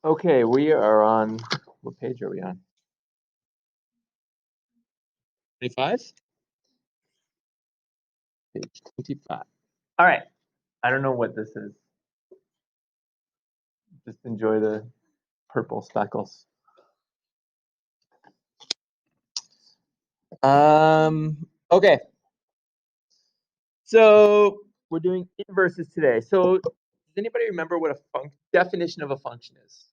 Okay, we are on, what page are we on? 25? Page 25. All right. I don't know what this is. Just enjoy the purple speckles. Okay. So we're doing inverses today. So does anybody remember what a definition of a function is?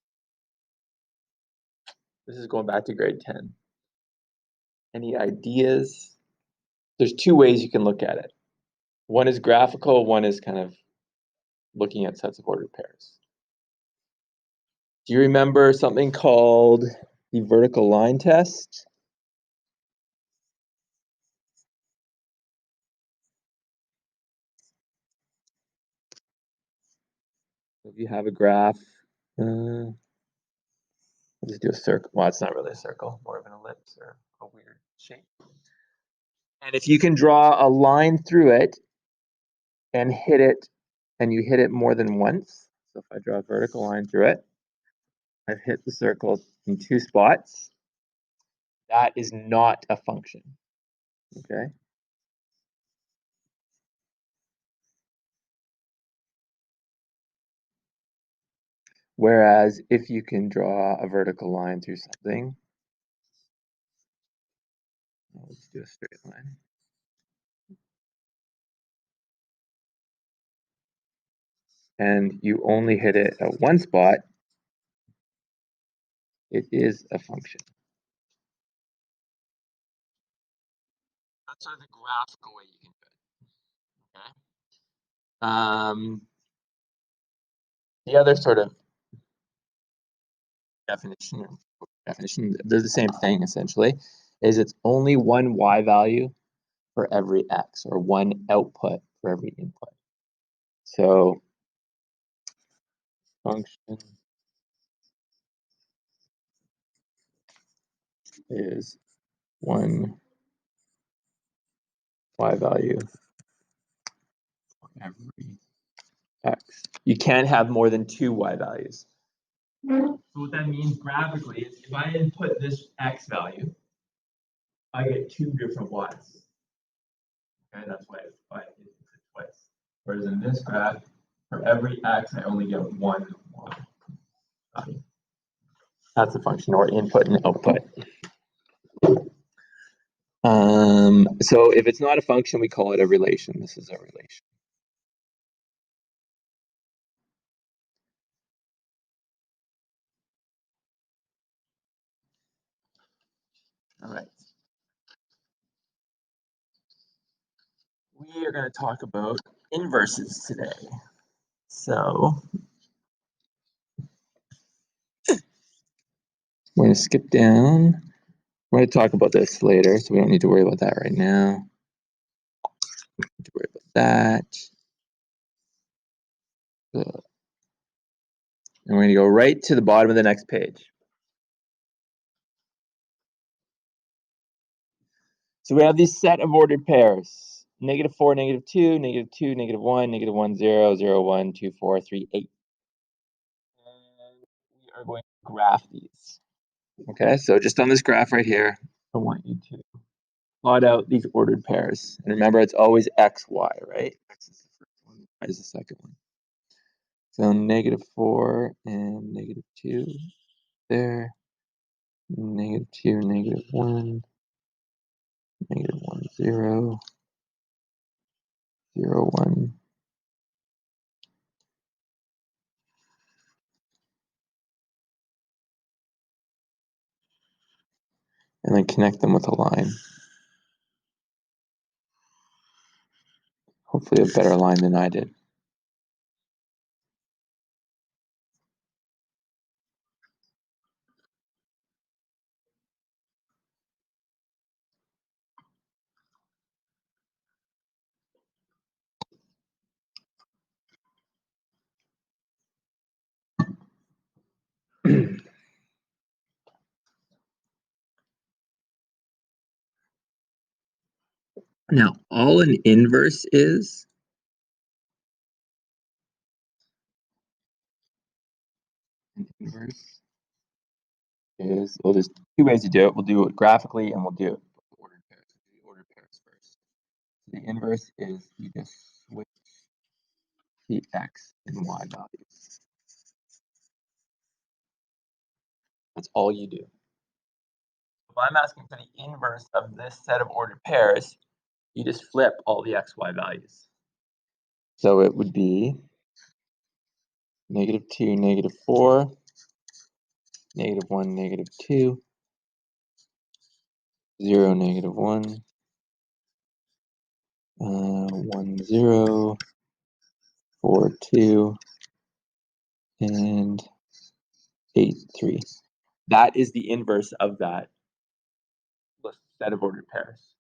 This is going back to grade 10. Any ideas? There's two ways you can look at it. One is graphical, one is kind of looking at sets of ordered pairs. Do you remember something called the vertical line test? If you have a graph, I'll just do a circle. Well, it's not really a circle, more of an ellipse or a weird shape. And if you can draw a line through it and hit it, and you hit it more than once, so if I draw a vertical line through it, I've hit the circle in two spots, that is not a function, okay? Whereas if you can draw a vertical line through something, let's do a straight line. And you only hit it at one spot, it is a function. That's sort of the graphical way you can do it, okay? The other sort of definition, they're the same thing essentially, is it's only one y value for every x, or one output for every input. So function is one y value for every x. You can't have more than two y values. So what that means graphically is if I input this x value, I get two different y's. Okay, that's why I did it twice. Whereas in this graph, for every x, I only get one y value. That's a function, or input and output. So if it's not a function, we call it a relation. This is a relation. All right. We are going to talk about inverses today. So we're going to skip down. We're going to talk about this later, so we don't need to worry about that right now. Don't need to worry about that. And we're going to go right to the bottom of the next page. So we have this set of ordered pairs: -4, -2, -2, -1, -1, 0, 0, 1, 2, 4, 3, 8. And we are going to graph these. Okay, so just on this graph right here, I want you to plot out these ordered pairs. And remember, it's always x, y, right? X is the first one, y is the second one. So -4 and -2 there. -2, -1, -1, 0, 0, 1. And then connect them with a line. Hopefully a better line than I did. Now, all an inverse An inverse is, well, there's two ways to do it. We'll do it graphically and we'll do it with ordered pairs. We'll do ordered pairs first. The inverse is you just switch the x and y values. That's all you do. If I'm asking for the inverse of this set of ordered pairs, you just flip all the x, y values. So it would be -2, -4, -1, -2, 0, -1, 1, 0, 4, 2, and 8, 3. That is the inverse of that set of ordered pairs.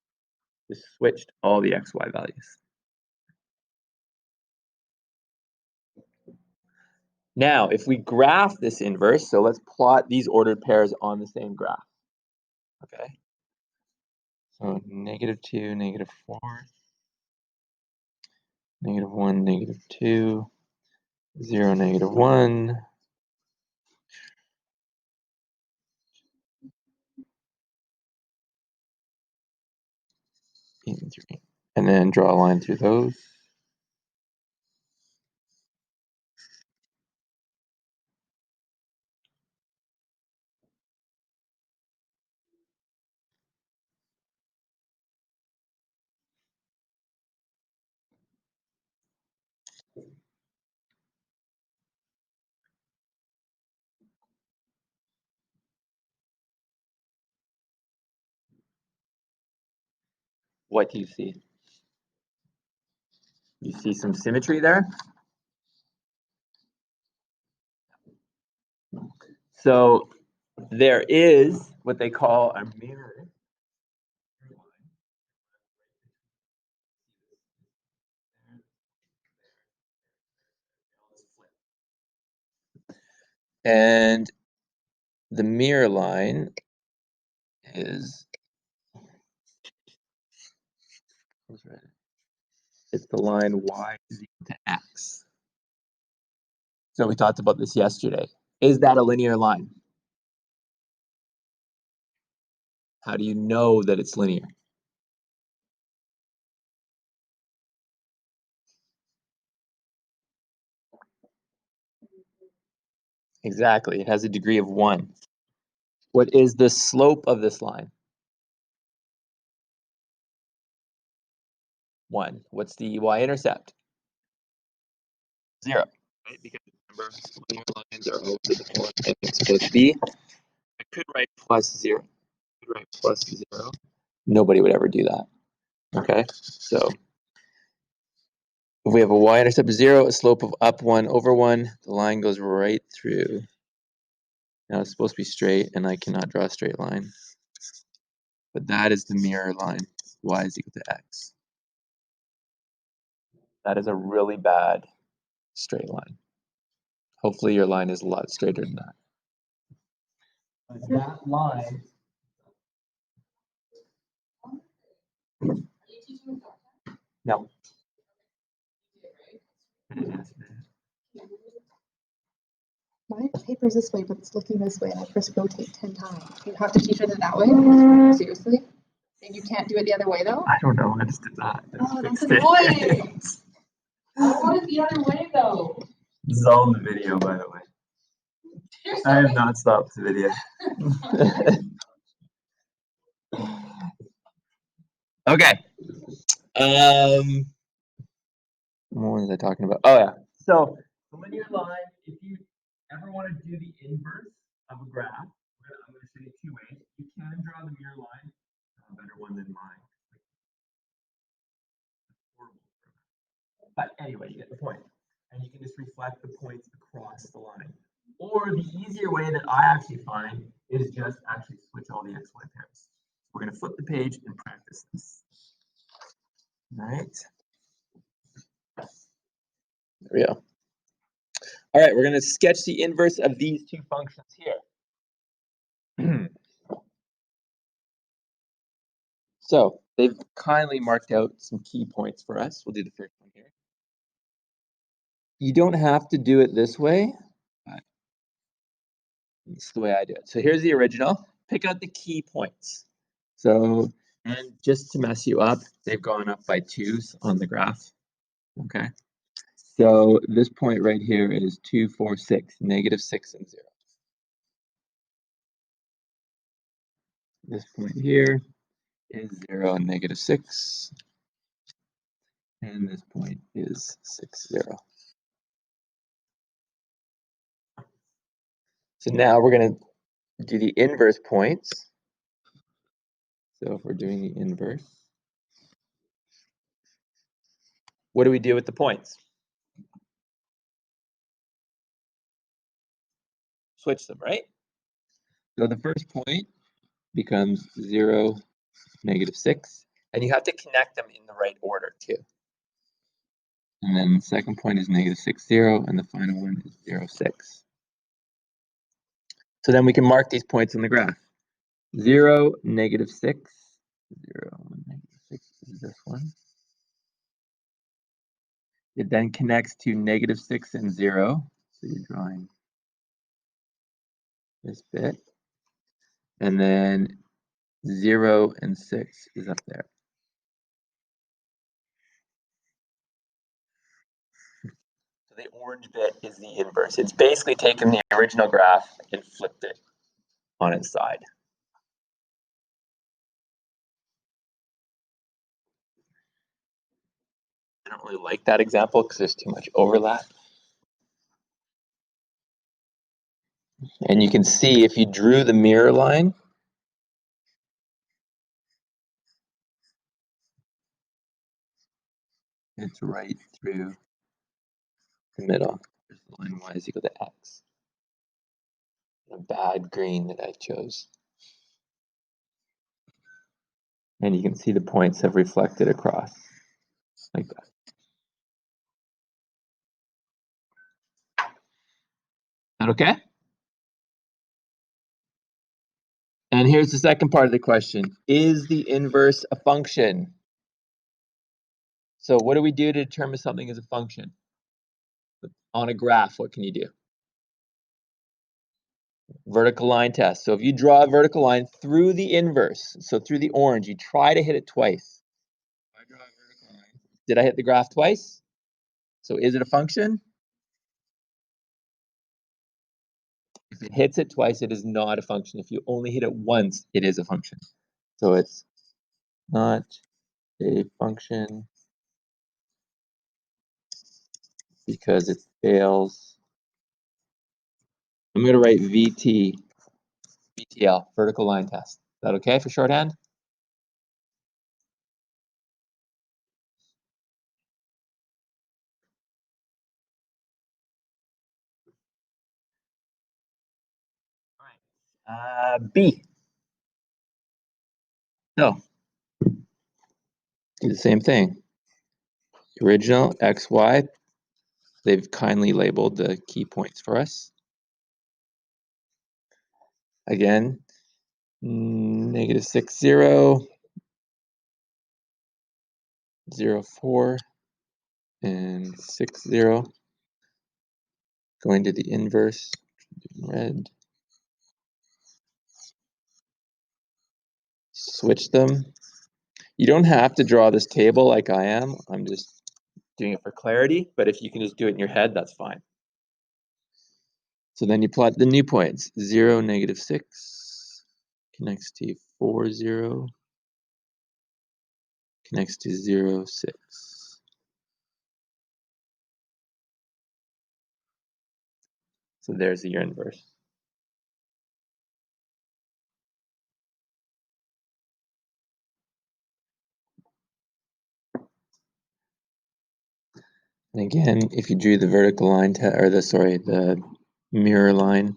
Just switched all the x, y values. Now, if we graph this inverse, so let's plot these ordered pairs on the same graph. Okay. So -2, -4, -1, -2, 0, -1, and 3. And then draw a line through those. What do you see? You see some symmetry there? So there is what they call a mirror. And the mirror line is, it's the line y is equal to x. So we talked about this yesterday. Is that a linear line? How do you know that it's linear? Exactly, it has a degree of 1. What is the slope of this line? 1. What's the y-intercept? 0. Right? Because remember, linear lines are always at the point it's supposed to be. I could write +0. I could write +0. Nobody would ever do that. Okay, so if we have a y-intercept of 0, a slope of up 1 over 1, the line goes right through. Now it's supposed to be straight, and I cannot draw a straight line. But that is the mirror line. Y is equal to x. That is a really bad straight line. Hopefully your line is a lot straighter than that. But that line. No. My paper's this way, but it's looking this way, and I press rotate 10 times. You have to teach it that way? Seriously? And you can't do it the other way, though? I don't know. I just did that. Oh, that's annoying. I want it the other way, though. This is all in the video, by the way. I have not stopped the video. Okay. What was I talking about? Oh yeah. So the linear line, if you ever want to do the inverse of a graph, I'm going to show you two ways. You can draw the mirror line, a better one than mine. But anyway, you get the point. And you can just reflect the points across the line. Or the easier way that I actually find is just actually switch all the XY pairs. We're going to flip the page and practice this. All right. There we go. All right, we're going to sketch the inverse of these two functions here. So they've kindly marked out some key points for us. We'll do the first one here. You don't have to do it this way. It's the way I do it. So here's the original. Pick out the key points. So, and just to mess you up, they've gone up by 2s on the graph. Okay. So this point right here is 2, 4, 6, -6 and 0. This point here is 0 and -6. And this point is 6, 0. So now we're going to do the inverse points. So if we're doing the inverse, what do we do with the points? Switch them, right? So the first point becomes 0, -6. And you have to connect them in the right order too. And then the second point is -6, 0, and the final one is 0, 6. So then we can mark these points on the graph. 0, -6, 0, -6 is this one. It then connects to -6 and 0. So you're drawing this bit. And then 0 and 6 is up there. So the orange bit is the inverse. It's basically taken the original graph and flipped it on its side. I don't really like that example because there's too much overlap. And you can see if you drew the mirror line, it's right through the middle. There's the line y is equal to x. A bad green that I chose. And you can see the points have reflected across like that. That okay? And here's the second part of the question. Is the inverse a function? So what do we do to determine something is a function? On a graph, what can you do? Vertical line test. So if you draw a vertical line through the inverse, so through the orange, you try to hit it twice. If I draw a vertical line, did I hit the graph twice? So is it a function? If it hits it twice, it is not a function. If you only hit it once, it is a function. So it's not a function because it fails. I'm going to write VTL, vertical line test. Is that okay for shorthand? All right. B. So do the same thing. Original X, Y. They've kindly labeled the key points for us. Again, -6, 0, 0, 4, and 6, 0. Going to the inverse, red. Switch them. You don't have to draw this table like I am. I'm just doing it for clarity, but if you can just do it in your head, that's fine. So then you plot the new points. 0, -6, connects to 4, 0, connects to 0, 6. So there's your inverse. And again, if you drew the vertical line, or the mirror line,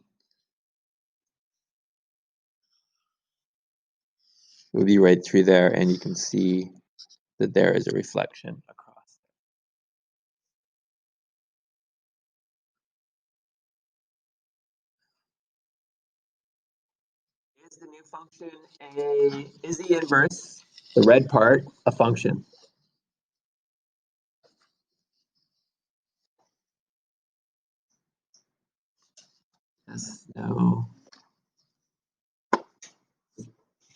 it would be right through there, and you can see that there is a reflection across. Is the new function is the inverse, the red part, a function? Yes, no.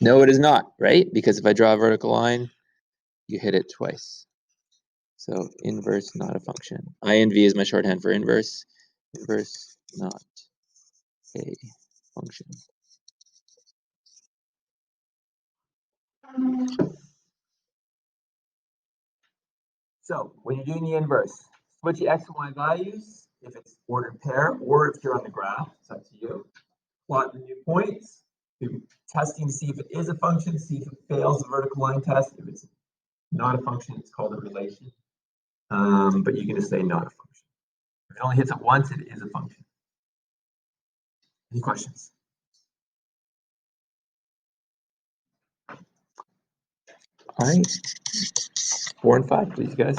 No, it is not, right? Because if I draw a vertical line, you hit it twice. So inverse, not a function. INV is my shorthand for inverse. Inverse, not a function. So when you're doing the inverse, switch the x and y values if it's ordered pair or if you're on the graph. It's up to you. Plot the new points. Do testing to see if it is a function, see if it fails the vertical line test. If it's not a function, it's called a relation. But you can just say not a function. If it only hits it once, it is a function. Any questions? All right. 4 and 5, please, guys.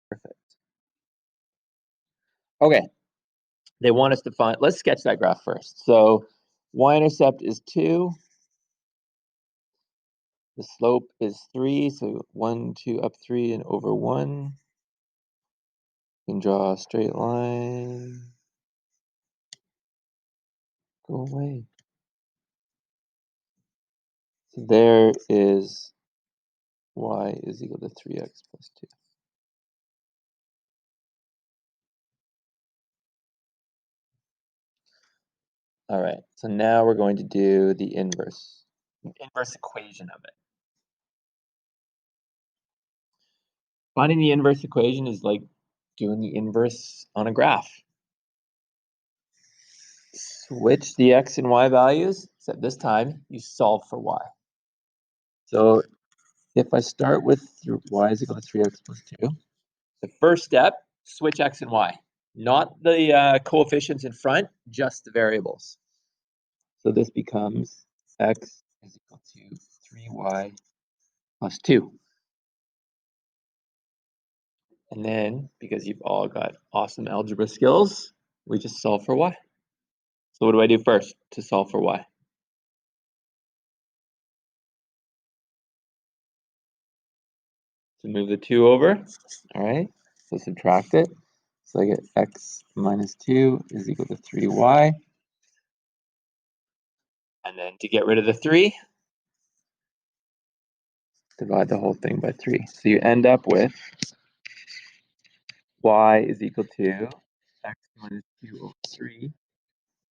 Perfect. Okay. They want us to find, let's sketch that graph first. So y-intercept is 2. The slope is 3. So 1, 2, up 3 and over 1. You can draw a straight line. Go away. So there is y is equal to 3x plus 2. All right, so now we're going to do the inverse equation of it. Finding the inverse equation is like doing the inverse on a graph. Switch the x and y values, except this time you solve for y. So if I start with y is equal to 3x plus 2, the first step, switch x and y. Not the coefficients in front, just the variables. So this becomes x is equal to 3y plus 2. And then, because you've all got awesome algebra skills, we just solve for y. So what do I do first to solve for y? So move the 2 over, all right? So subtract it. So I get x minus 2 is equal to 3y. And then to get rid of the 3, divide the whole thing by 3. So you end up with y is equal to x minus 2 over 3,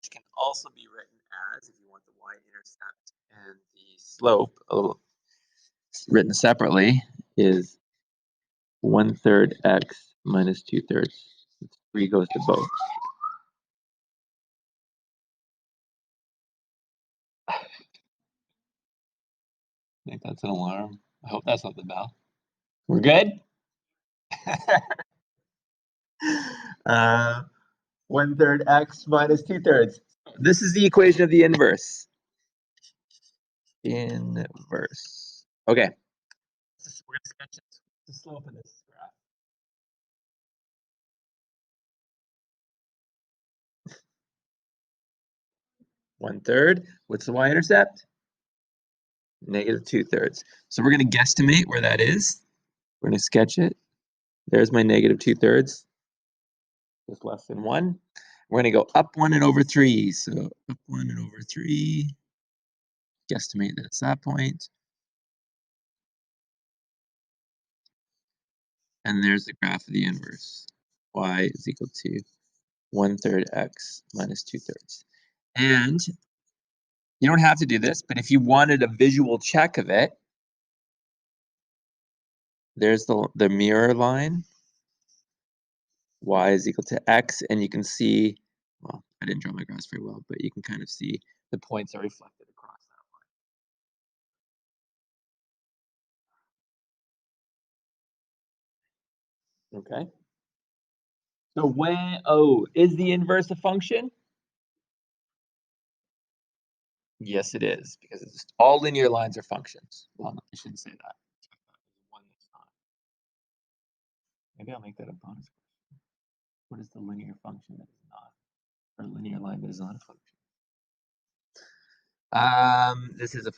which can also be written as, if you want the y-intercept and the slope written separately, is 1/3 x minus 2/3. 3 goes to both. I think that's an alarm. I hope that's not the bell. We're good? 1/3 x minus 2/3. This is the equation of the inverse. Inverse. Okay. We're going to sketch the slope of this graph. One-third. What's the y-intercept? Negative 2/3. So we're going to guesstimate where that is. We're going to sketch it. There's my negative 2/3. Just less than 1. We're going to go up 1 and over 3. So up 1 and over 3. Guesstimate that it's that point. And there's the graph of the inverse. Y is equal to 1/3 x minus 2/3. And you don't have to do this, but if you wanted a visual check of it, there's the mirror line. Y is equal to x, and you can see, well, I didn't draw my graphs very well, but you can kind of see the points are reflected across that line. Okay. So is the inverse a function? Yes, it is, because it's all linear lines are functions. Well, no, I shouldn't say that. One that's not. Maybe I'll make that a bonus question. What is the linear function that is not, or linear line that is not a function? This is a function.